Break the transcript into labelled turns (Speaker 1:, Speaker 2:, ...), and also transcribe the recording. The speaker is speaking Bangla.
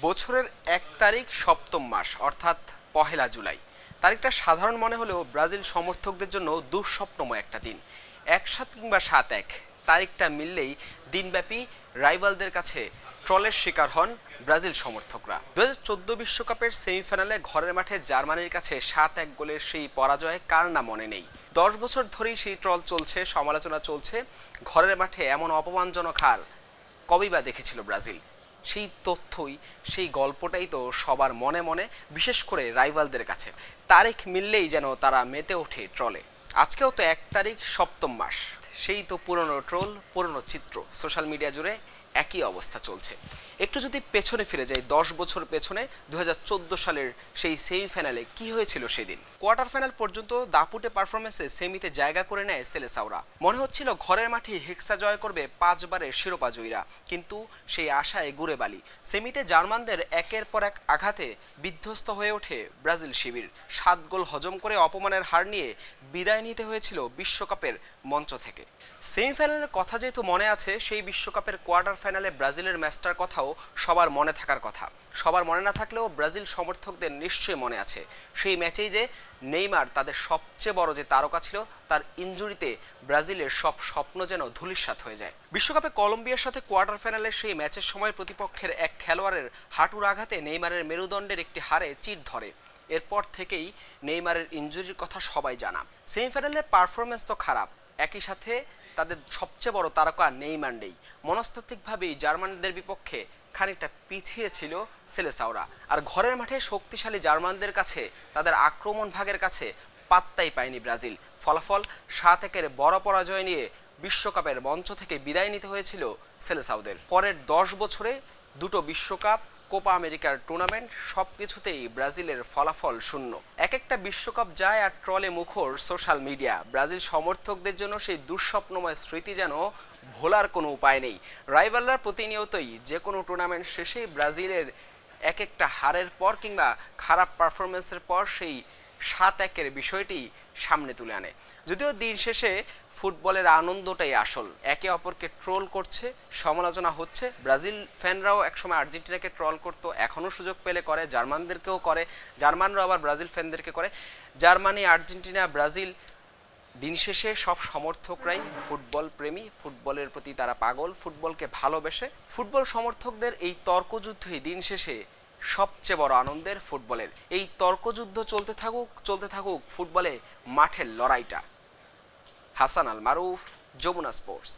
Speaker 1: বছরের ১ তারিখ সপ্তম মাস অর্থাৎ পহেলা জুলাই। তারিখটা সাধারণ মনে হলেও ব্রাজিল সমর্থকদের জন্য দুঃস্বপ্নময় একটা দিন। ১/৭ কিংবা ৭/১ তারিখটা মিললেই দিনব্যাপী রাইভালদের কাছে ট্রলের শিকার হন ব্রাজিল সমর্থকরা। ২০১৪ বিশ্বকাপের সেমিফাইনালে ঘরের মাঠে জার্মানির কাছে ৭/১ গোলের সেই পরাজয় কার না মনে নেই। ১০ বছর ধরেই সেই ট্রল চলছে, সমালোচনা চলছে। ঘরের মাঠে এমন অপমানজনক হার কবেই বা দেখেছিল ব্রাজিল। সেই তথ্যই, সেই গল্পটাই তো সবার মনে মনে, বিশেষ করে রাইভালদের কাছে। তারিখ মিললেই যেন তারা মেতে ওঠে ট্রলে। আজকেও তো ১ তারিখ সপ্তম মাস, সেই তো পুরনো ট্রোল, পুরনো চিত্র, সোশ্যাল মিডিয়া জুড়ে একই অবস্থা চলছে। একটু যদি পেছনে ফিরে যাই ১০ বছর পেছনে, ২০১৪ সালের সেই সেমিফাইনালে কি হয়েছিল সেদিন। কোয়ার্টার ফাইনাল পর্যন্ত দাপুটে পারফরমেন্সে সেমিতে জায়গা করে নেয় সেলেসাওরা। মনে হচ্ছিল ঘরের মাঠে হেক্সা জয় করবে ৫ বারের শিরোপা জয়ীরা, কিন্তু সেই আশায় গুড়ে বালি। সেমিতে জার্মানদের একের পর এক আঘাতে বিধ্বস্ত হয়ে ওঠে ব্রাজিল শিবির। ৭ গোল হজম করে অপমানের হার নিয়ে বিদায় নিতে হয়েছিল বিশ্বকাপের মঞ্চ থেকে। সেমিফাইনালের কথা যেহেতু মনে আছে, সেই বিশ্বকাপের কোয়ার্টার ফাইনালে ব্রাজিলের ম্যাচটার কথাও সবার মনে থাকার কথা। সবার মনে না থাকলেও ব্রাজিল সমর্থকদের নিশ্চয়ই মনে আছে সেই ম্যাচেই যে নেইমার, তাদের সবচেয়ে বড় যে তারকা ছিল, তার ইনজুরিতে ব্রাজিলের সব স্বপ্ন যেন ধূলিসাৎ হয়ে যায়। বিশ্বকাপে কলম্বিয়ার সাথে কোয়ার্টার ফাইনালের সেই ম্যাচের সময় প্রতিপক্ষের এক খেলোয়াড়ের হাঁটুর আঘাতে নেইমারের মেরুদণ্ডের একটি হাড়ে চির ধরে। এরপর থেকেই নেইমারের ইনজুরির কথা সবাই জানা। সেমিফাইনালের পারফরমেন্স তো খারাপ, একই সাথে তাদের সবচেয়ে বড় তারকা নেইমার নেই। মনস্তাত্ত্বিকভাবেই জার্মানদের বিপক্ষে খানিকটা পিছিয়ে ছিল সেলেসাওরা। আর ঘরের মাঠে শক্তিশালী জার্মানদের কাছে, তাদের আক্রমণ ভাগের কাছে পাত্তাই পায়নি ব্রাজিল। ফলাফল ৭/১-এর বড় পরাজয় নিয়ে বিশ্বকাপের মঞ্চ থেকে বিদায় নিতে হয়েছিল সেলেসাওদের। পরের ১০ বছরে দুটো বিশ্বকাপ, কোপা আমেরিকার টুর্নামেন্ট, সবকিছুতেই ব্রাজিলের ফলাফল শূন্য। এক একটা বিশ্বকাপ যায় আর ট্রলে মুখর সোশ্যাল মিডিয়া। ব্রাজিল সমর্থকদের জন্য সেই দুঃস্বপ্নময় স্মৃতি যেন ভোলার কোনো উপায় নেই। রাইভালরা প্রতিনিয়তই যে কোনো টুর্নামেন্ট শেষে ব্রাজিলের এক একটা হারের পর কিংবা খারাপ পারফরমেন্সের পর সেই ৭/১-এর বিষয়টি সামনে তুলে আনে। যদিও দিন শেষে ফুটবলের আনন্দটাই আসল। একে অপরকে ট্রোল করছে, সমালোচনা হচ্ছে। ব্রাজিল ফ্যানরাও একসময় আর্জেন্টিনাকে ট্রল করতো, এখনও সুযোগ পেলে করে, জার্মানদেরকেও করে, জার্মানরাও আবার ব্রাজিল ফ্যানদেরকে করে। জার্মানি, আর্জেন্টিনা, ব্রাজিল, দিন শেষে সব সমর্থকরাই ফুটবল প্রেমী, ফুটবলের প্রতি তারা পাগল, ফুটবলকে ভালোবেসে। ফুটবল সমর্থকদের এই তর্কযুদ্ধই দিন শেষে সবচেয়ে বড় আনন্দের ফুটবলের। এই তর্কযুদ্ধ চলতে থাকুক ফুটবলে মাঠের লড়াইটা। হাসান আল মারুফ, যমুনা স্পোর্টস।